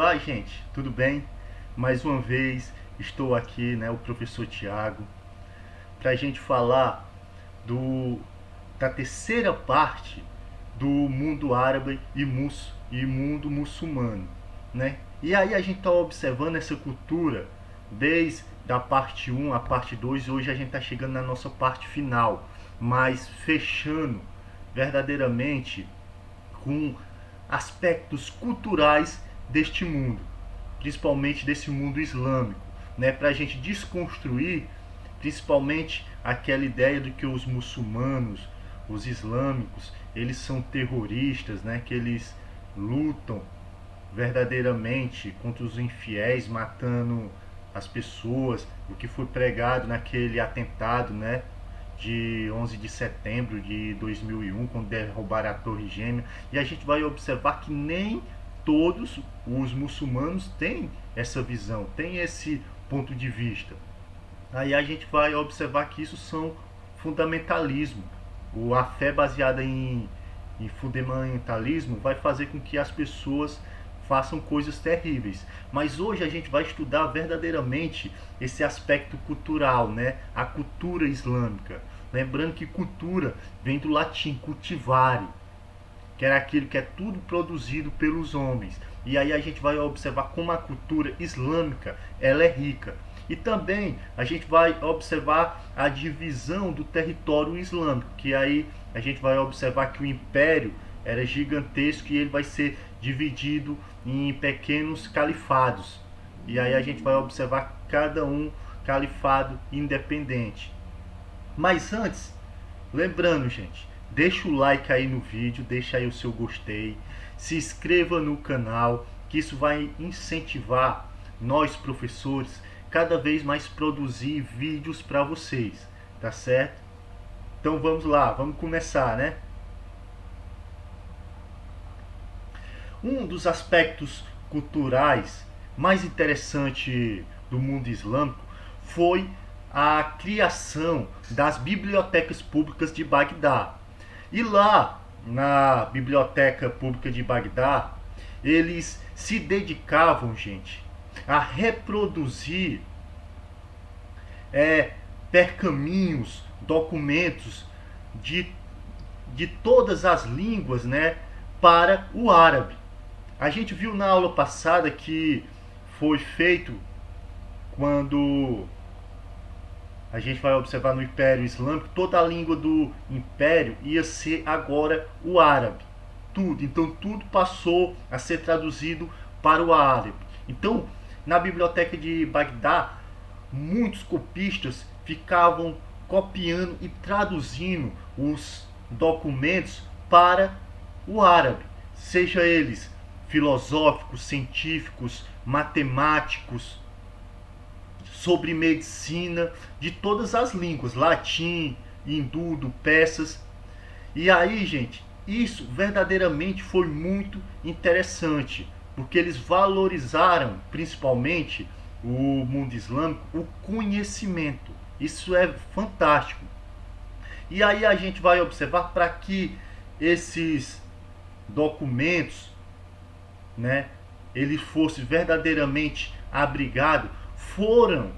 Olá, gente, tudo bem? Mais uma vez estou aqui, né, o professor Tiago, para a gente falar do, da terceira parte do mundo árabe e mundo muçulmano, né? E aí a gente está observando essa cultura desde a parte um a parte 2 e hoje a gente está chegando na nossa parte final, mas fechando verdadeiramente com aspectos culturais deste mundo, principalmente desse mundo islâmico, né, para a gente desconstruir principalmente aquela ideia de que os muçulmanos, os islâmicos, eles são terroristas, né, que eles lutam verdadeiramente contra os infiéis, matando as pessoas, o que foi pregado naquele atentado, né, de 11 de setembro de 2001, quando derrubaram a Torre Gêmea. E a gente vai observar que nem todos os muçulmanos têm essa visão, têm esse ponto de vista. Aí a gente vai observar que isso são fundamentalismo. A fé baseada em fundamentalismo vai fazer com que as pessoas façam coisas terríveis. Mas hoje a gente vai estudar verdadeiramente esse aspecto cultural, né? A cultura islâmica. Lembrando que cultura vem do latim cultivare, que era aquilo que é tudo produzido pelos homens. E aí a gente vai observar como a cultura islâmica ela é rica. E também a gente vai observar a divisão do território islâmico, que aí a gente vai observar que o império era gigantesco e ele vai ser dividido em pequenos califados. E aí a gente vai observar cada um califado independente. Mas antes, lembrando, gente, deixa o like aí no vídeo, deixa aí o seu gostei, se inscreva no canal, que isso vai incentivar nós professores cada vez mais produzir vídeos para vocês, tá certo? Então vamos lá, vamos começar, né? Um dos aspectos culturais mais interessantes do mundo islâmico foi a criação das bibliotecas públicas de Bagdá. E lá, na Biblioteca Pública de Bagdá, eles se dedicavam, gente, a reproduzir pergaminhos, documentos de, de todas as línguas, né, para o árabe. A gente viu na aula passada que foi feito quando a gente vai observar no Império Islâmico, toda a língua do Império ia ser agora o árabe. Tudo. Então tudo passou a ser traduzido para o árabe. Então, na biblioteca de Bagdá, muitos copistas ficavam copiando e traduzindo os documentos para o árabe, seja eles filosóficos, científicos, matemáticos, sobre medicina, de todas as línguas, latim, hindu, persas. E aí, gente, isso verdadeiramente foi muito interessante, porque eles valorizaram principalmente o mundo islâmico, o conhecimento. Isso é fantástico. E aí a gente vai observar para que esses documentos, né, ele fosse verdadeiramente abrigado, foram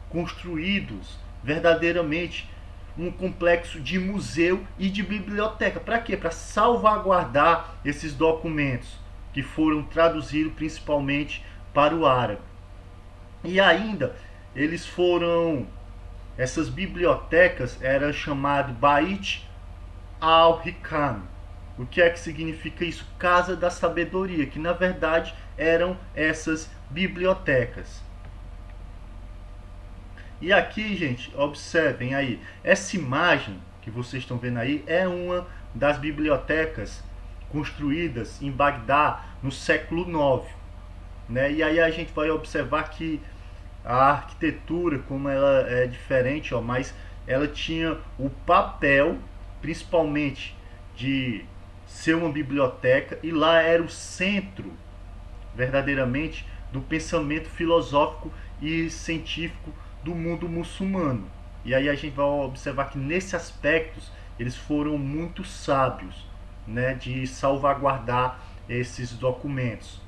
construídos verdadeiramente um complexo de museu e de biblioteca. Para quê? Para salvaguardar esses documentos que foram traduzidos principalmente para o árabe. E ainda eles foram, essas bibliotecas eram chamadas Bait al-Hikam. O que é que significa isso? Casa da Sabedoria, que na verdade eram essas bibliotecas. E aqui, gente, observem aí, essa imagem que vocês estão vendo aí é uma das bibliotecas construídas em Bagdá no século IX, né? E aí a gente vai observar que a arquitetura, como ela é diferente, ó, mas ela tinha o papel, principalmente, de ser uma biblioteca, e lá era o centro, verdadeiramente, do pensamento filosófico e científico do mundo muçulmano. E aí a gente vai observar que nesse aspecto eles foram muito sábios, né, de salvaguardar esses documentos.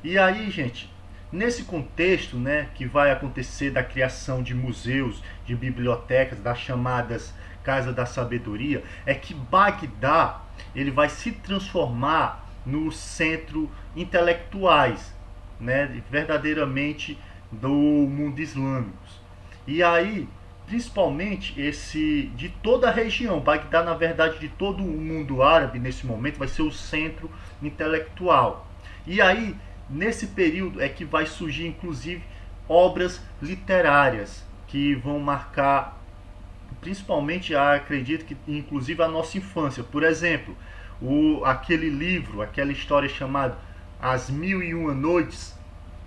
E aí, gente, nesse contexto, né, que vai acontecer da criação de museus, de bibliotecas, das chamadas Casa da Sabedoria, é que Bagdá ele vai se transformar no centro intelectuais, né, verdadeiramente do mundo islâmico. E aí, principalmente esse de toda a região, Bagdá na verdade de todo o mundo árabe nesse momento vai ser o centro intelectual. E aí, nesse período é que vai surgir inclusive obras literárias que vão marcar principalmente, acredito que inclusive a nossa infância. Por exemplo, aquele livro, aquela história chamada As Mil e Uma Noites,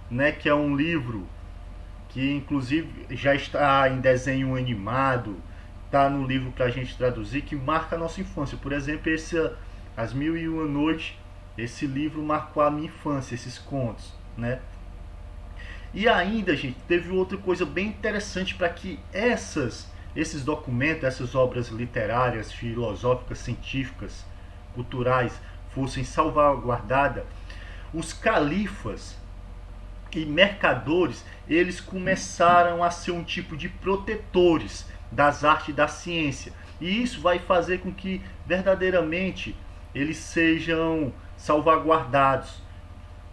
né, que é um livro que inclusive já está em desenho animado, está no livro para a gente traduzir, que marca a nossa infância. Por exemplo, As Mil e Uma Noites, esse livro marcou a minha infância, esses contos, né? E ainda, gente, teve outra coisa bem interessante para que esses documentos, essas obras literárias, filosóficas, científicas, culturais fossem salvaguardadas. Os califas e mercadores, eles começaram a ser um tipo de protetores das artes e da ciência. E isso vai fazer com que verdadeiramente eles sejam salvaguardados,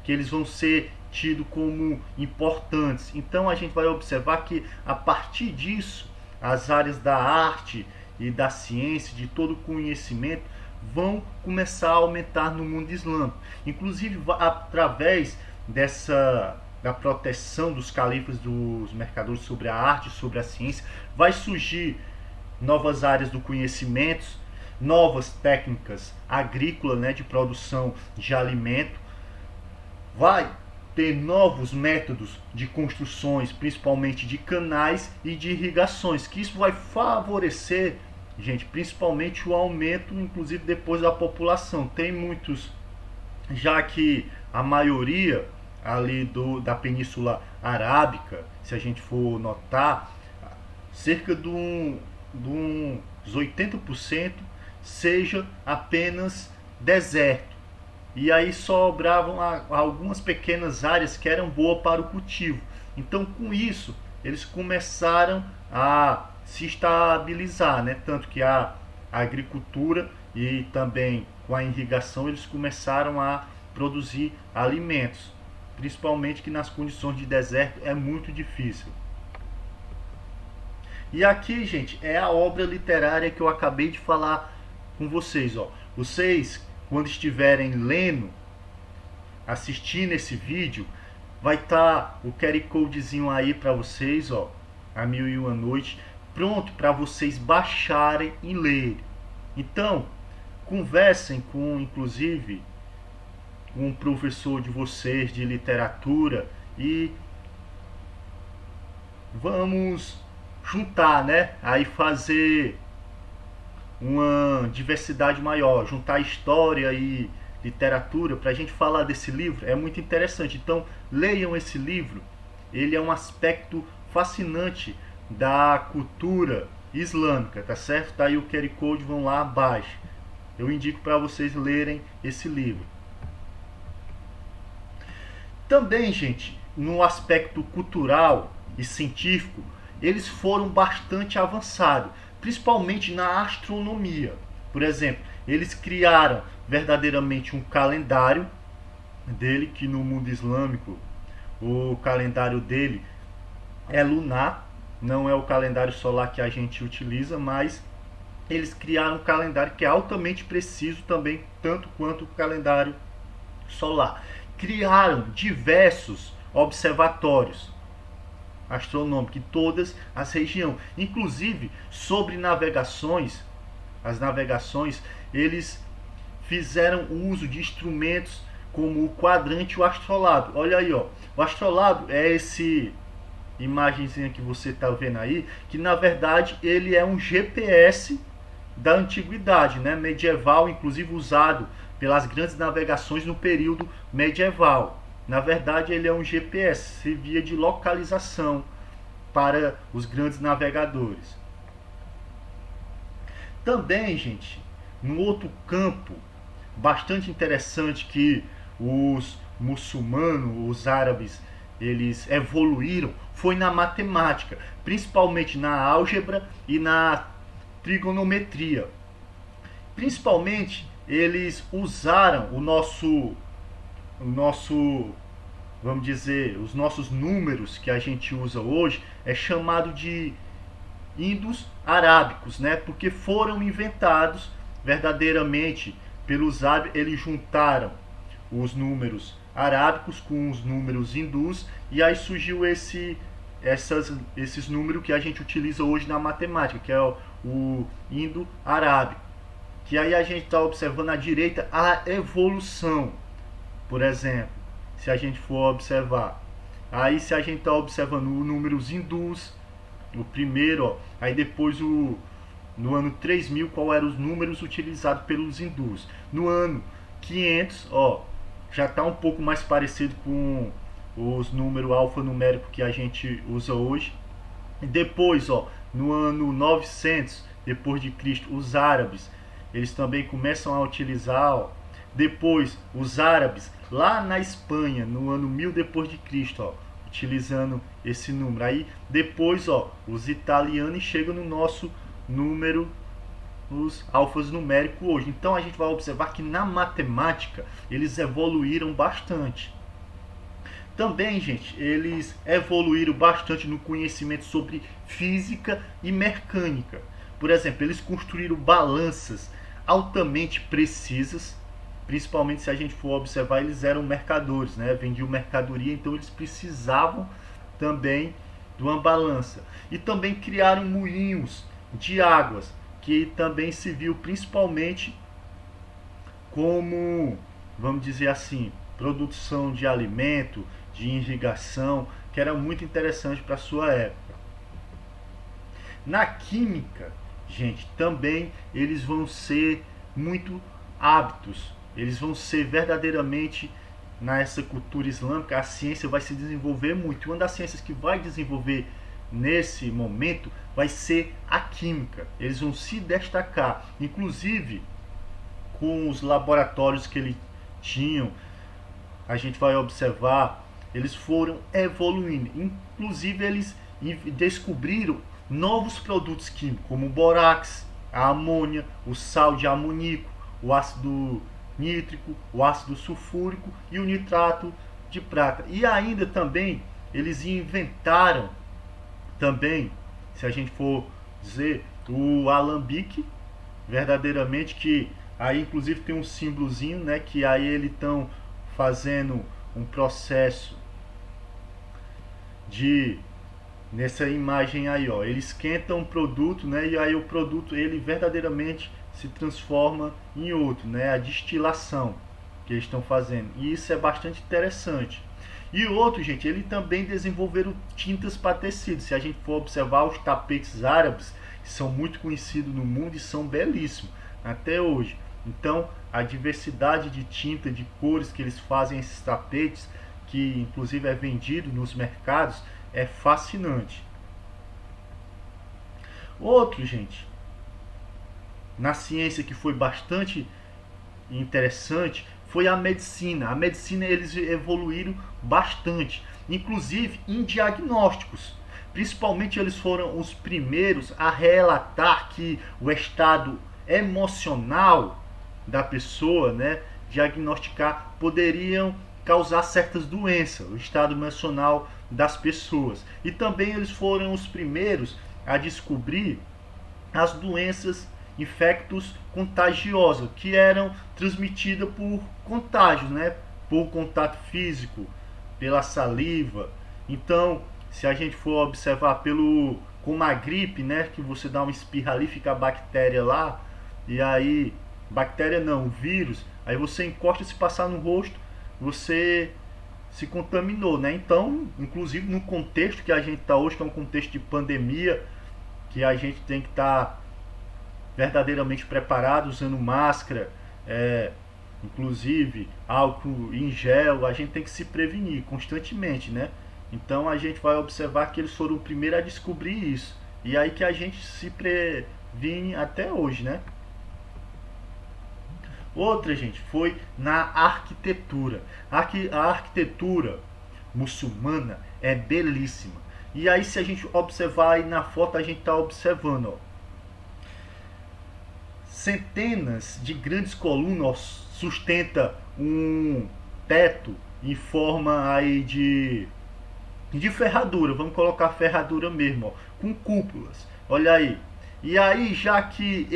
que eles vão ser tidos como importantes. Então a gente vai observar que a partir disso, as áreas da arte e da ciência, de todo o conhecimento, vão começar a aumentar no mundo islâmico. Inclusive através da proteção dos califas, dos mercadores sobre a arte, sobre a ciência, vai surgir novas áreas do conhecimento, novas técnicas agrícolas, né, de produção de alimento, vai ter novos métodos de construções, principalmente de canais e de irrigações, que isso vai favorecer, gente, principalmente o aumento, inclusive depois da população. Tem muitos, já que a maioria ali da Península Arábica, se a gente for notar, cerca de uns 80% seja apenas deserto. E aí sobravam algumas pequenas áreas que eram boas para o cultivo. Então, com isso, eles começaram a se estabilizar, né? Tanto que a agricultura e também com a irrigação eles começaram a produzir alimentos, principalmente que nas condições de deserto é muito difícil. E aqui, gente, é a obra literária que eu acabei de falar com vocês, ó. Vocês, quando estiverem lendo, assistindo esse vídeo, vai estar o QR Codezinho aí para vocês, ó, A Mil e Uma Noite, pronto para vocês baixarem e lerem. Então, conversem com, inclusive, um professor de vocês de literatura e vamos juntar, né? Aí fazer uma diversidade maior, juntar história e literatura para a gente falar desse livro é muito interessante. Então leiam esse livro, ele é um aspecto fascinante da cultura islâmica, tá certo? Tá aí o QR Code, vão lá abaixo. Eu indico para vocês lerem esse livro. Também, gente, no aspecto cultural e científico, eles foram bastante avançados, principalmente na astronomia. Por exemplo, eles criaram verdadeiramente um calendário dele, que no mundo islâmico o calendário dele é lunar, não é o calendário solar que a gente utiliza, mas eles criaram um calendário que é altamente preciso também, tanto quanto o calendário solar. Criaram diversos observatórios astronômicos em todas as regiões, inclusive sobre navegações. As navegações, eles fizeram uso de instrumentos como o quadrante e o astrolabe. Olha aí, ó. O astrolabe é esse imagenzinha que você está vendo aí, que na verdade ele é um GPS da antiguidade, né, medieval, inclusive usado pelas grandes navegações no período medieval. Na verdade, ele é um GPS, servia de localização para os grandes navegadores. Também, gente, no outro campo bastante interessante que os muçulmano, os árabes, eles evoluíram foi na matemática, principalmente na álgebra e na trigonometria. Principalmente eles usaram o nosso, vamos dizer, os nossos números que a gente usa hoje é chamado de índos arábicos, né? Porque foram inventados verdadeiramente pelos árabes, eles juntaram os números arábicos com os números hindus e aí surgiu esses números que a gente utiliza hoje na matemática, que é o indo-arábico. Que aí a gente está observando à direita a evolução, por exemplo, se a gente for observar. Aí se a gente está observando os números hindus, o primeiro, ó, aí depois no ano 3000, qual eram os números utilizados pelos hindus. No ano 500, ó, já está um pouco mais parecido com os números alfanuméricos que a gente usa hoje. E depois, ó, no ano 900 depois de Cristo, os árabes, eles também começam a utilizar, ó, depois os árabes lá na Espanha, no ano 1000 depois de Cristo, ó, utilizando esse número. Aí depois, ó, os italianos chegam no nosso número, os alfas numéricos hoje. Então a gente vai observar que na matemática eles evoluíram bastante. Também, gente, eles evoluíram bastante no conhecimento sobre física e mecânica. Por exemplo, eles construíram balanças altamente precisas, principalmente se a gente for observar, eles eram mercadores, né? Vendiam mercadoria, então eles precisavam também de uma balança. E também criaram moinhos de águas, que também se viu principalmente como, vamos dizer assim, produção de alimento, de irrigação, que era muito interessante para a sua época. Na química, gente, também eles vão ser muito hábitos, eles vão ser verdadeiramente, nessa cultura islâmica, a ciência vai se desenvolver muito. E uma das ciências que vai desenvolver nesse momento vai ser a química. Eles vão se destacar, inclusive com os laboratórios que eles tinham, a gente vai observar, eles foram evoluindo. Inclusive eles descobriram novos produtos químicos, como o borax, a amônia, o sal de amoníaco, o ácido nítrico, o ácido sulfúrico e o nitrato de prata. E ainda também eles inventaram também, se a gente for dizer, o alambique, verdadeiramente, que aí inclusive tem um símbolozinho, né, que aí eles estão fazendo um processo de, nessa imagem aí, ó, ele esquenta um produto, né, e aí o produto ele verdadeiramente se transforma em outro, né, a destilação que eles estão fazendo, e isso é bastante interessante. E outro, gente, ele também desenvolveram tintas para tecido. Se a gente for observar os tapetes árabes, que são muito conhecidos no mundo e são belíssimos até hoje. Então, a diversidade de tinta, de cores que eles fazem esses tapetes, que inclusive é vendido nos mercados, é fascinante. Outro, gente, na ciência que foi bastante interessante, foi a medicina. A medicina eles evoluíram bastante, inclusive em diagnósticos. Principalmente eles foram os primeiros a relatar que o estado emocional da pessoa, né, diagnosticar, poderiam causar certas doenças, o estado emocional das pessoas. E também eles foram os primeiros a descobrir as doenças infectos contagiosos, que eram transmitidas por contágios, né? Por contato físico, pela saliva. Então, se a gente for observar como a gripe, né? Que você dá uma espirra ali, fica a bactéria lá, e aí, bactéria não, o vírus, aí você encosta, se passar no rosto, você se contaminou, né? Então, inclusive no contexto que a gente está hoje, que é um contexto de pandemia, que a gente tem que estar verdadeiramente preparado, usando máscara, inclusive álcool em gel, a gente tem que se prevenir constantemente, né? Então a gente vai observar que eles foram o primeiro a descobrir isso. E aí que a gente se previne até hoje, né? Outra, gente, foi na arquitetura. A arquitetura muçulmana é belíssima. E aí, se a gente observar aí na foto, a gente está observando, ó, centenas de grandes colunas sustenta um teto em forma aí de ferradura, vamos colocar ferradura mesmo, ó, com cúpulas. Olha aí. E aí, já que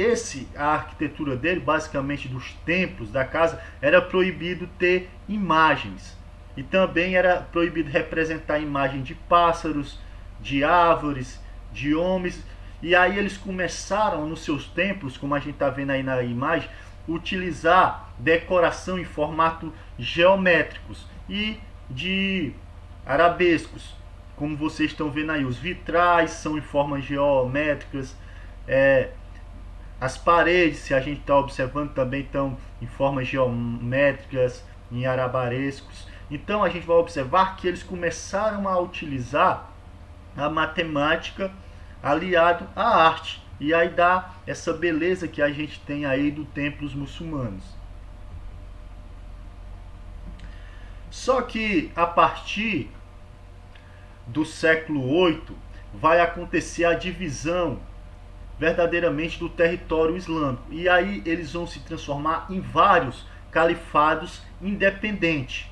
a arquitetura dele, basicamente dos templos da casa, era proibido ter imagens. E também era proibido representar imagem de pássaros, de árvores, de homens. E aí eles começaram nos seus templos, como a gente está vendo aí na imagem, utilizar decoração em formato geométricos e de arabescos, como vocês estão vendo aí. Os vitrais são em formas geométricas, as paredes, se a gente está observando, também estão em formas geométricas, em arabarescos. Então a gente vai observar que eles começaram a utilizar a matemática aliado à arte. E aí dá essa beleza que a gente tem aí do templos muçulmanos. Só que a partir do século 8 vai acontecer a divisão verdadeiramente do território islâmico. E aí eles vão se transformar em vários califados independentes.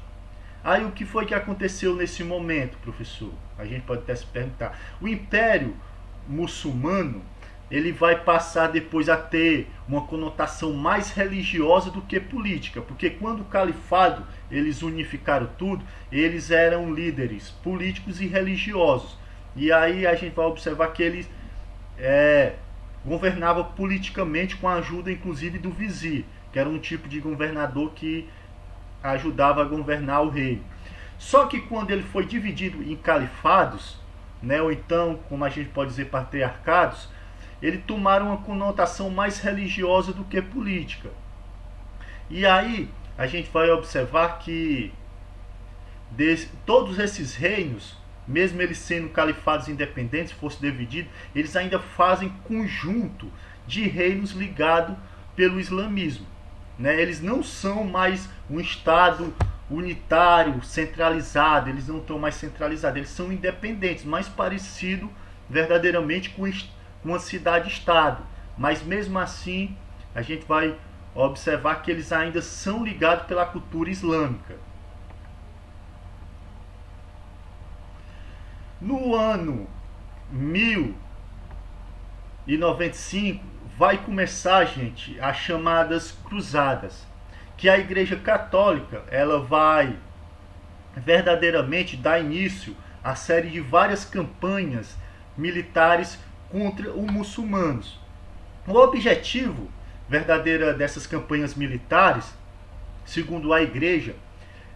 Aí o que foi que aconteceu nesse momento, professor? A gente pode até se perguntar. O Império Muçulmano, ele vai passar depois a ter uma conotação mais religiosa do que política, porque quando o califado eles unificaram tudo, eles eram líderes políticos e religiosos. E aí a gente vai observar que eles governavam politicamente com a ajuda inclusive do vizir, que era um tipo de governador que ajudava a governar o reino. Só que quando ele foi dividido em califados, né, ou então, como a gente pode dizer, patriarcados, ele tomaram uma conotação mais religiosa do que política. E aí a gente vai observar que todos esses reinos, mesmo eles sendo califados independentes, fosse dividido, eles ainda fazem conjunto de reinos ligados pelo islamismo. Né? Eles não são mais um estado unitário, centralizado, eles não estão mais centralizados, eles são independentes, mais parecido verdadeiramente com uma cidade-estado. Mas mesmo assim, a gente vai observar que eles ainda são ligados pela cultura islâmica. No ano 1095 vai começar, gente, as chamadas cruzadas, que a Igreja Católica ela vai verdadeiramente dar início à série de várias campanhas militares contra os muçulmanos. O objetivo verdadeiro dessas campanhas militares, segundo a Igreja,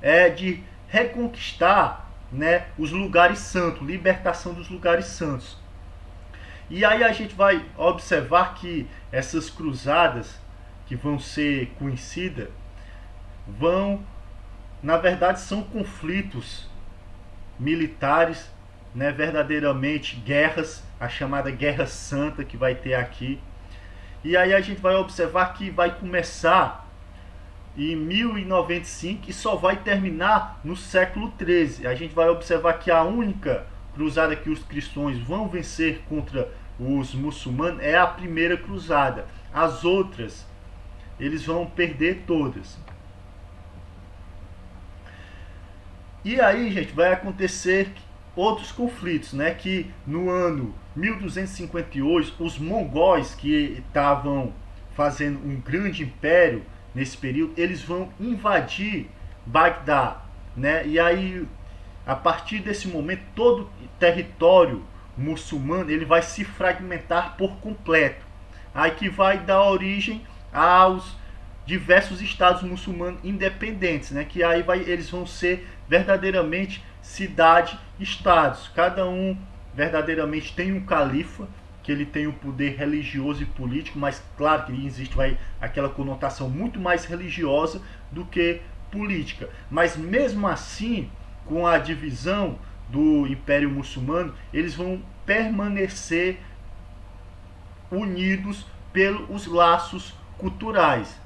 é de reconquistar, né, os lugares santos, libertação dos lugares santos. E aí a gente vai observar que essas cruzadas que vão ser conhecidas na verdade, são conflitos militares, né, verdadeiramente guerras, a chamada Guerra Santa que vai ter aqui. E aí a gente vai observar que vai começar em 1095 e só vai terminar no século 13. A gente vai observar que a única cruzada que os cristãos vão vencer contra os muçulmanos é a primeira cruzada. As outras eles vão perder todas. E aí, gente, vai acontecer outros conflitos, né? Que no ano 1258, os mongóis, que estavam fazendo um grande império nesse período, eles vão invadir Bagdá, né? E aí, a partir desse momento, todo o território muçulmano ele vai se fragmentar por completo. Aí que vai dar origem aos diversos estados muçulmanos independentes, né? Que aí eles vão ser verdadeiramente cidade-estados. Cada um verdadeiramente tem um califa, que ele tem um poder religioso e político, mas claro que existe aquela conotação muito mais religiosa do que política. Mas mesmo assim, com a divisão do Império Muçulmano, eles vão permanecer unidos pelos laços culturais.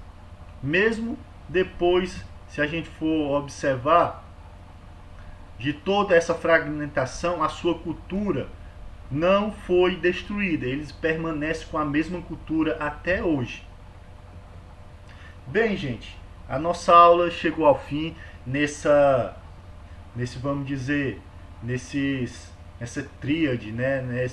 Mesmo depois, se a gente for observar, de toda essa fragmentação, a sua cultura não foi destruída. Eles permanecem com a mesma cultura até hoje. Bem, gente, a nossa aula chegou ao fim nesse vamos dizer, nessa tríade, né?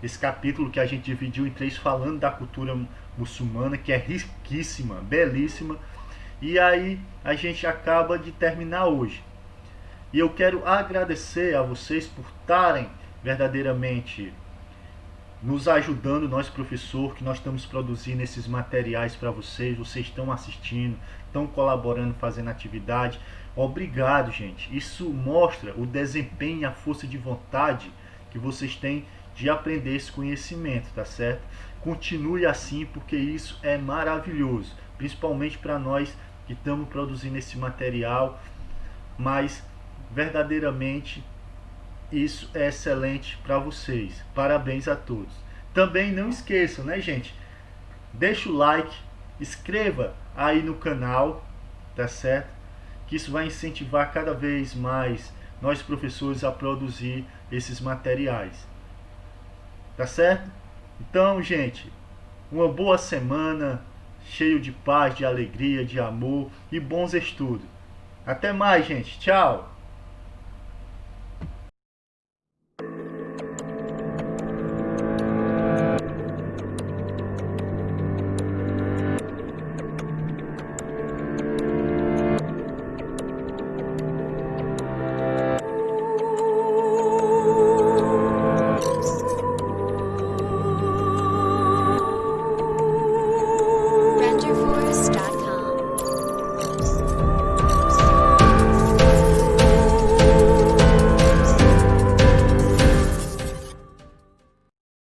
Esse capítulo que a gente dividiu em três, falando da cultura muçulmana, que é riquíssima, belíssima. E aí a gente acaba de terminar hoje. E eu quero agradecer a vocês por estarem verdadeiramente nos ajudando, nós professor, que nós estamos produzindo esses materiais para vocês. Vocês estão assistindo, estão colaborando, fazendo atividade. Obrigado, gente. Isso mostra o desempenho e a força de vontade que vocês têm de aprender esse conhecimento, tá certo? Continue assim, porque isso é maravilhoso, principalmente para nós que estamos produzindo esse material, mas verdadeiramente isso é excelente para vocês. Parabéns a todos. Também não esqueçam, né, gente? Deixa o like, inscreva aí no canal, tá certo? Que isso vai incentivar cada vez mais nós professores a produzir esses materiais. Tá certo? Então, gente, uma boa semana, cheio de paz, de alegria, de amor e bons estudos. Até mais, gente. Tchau.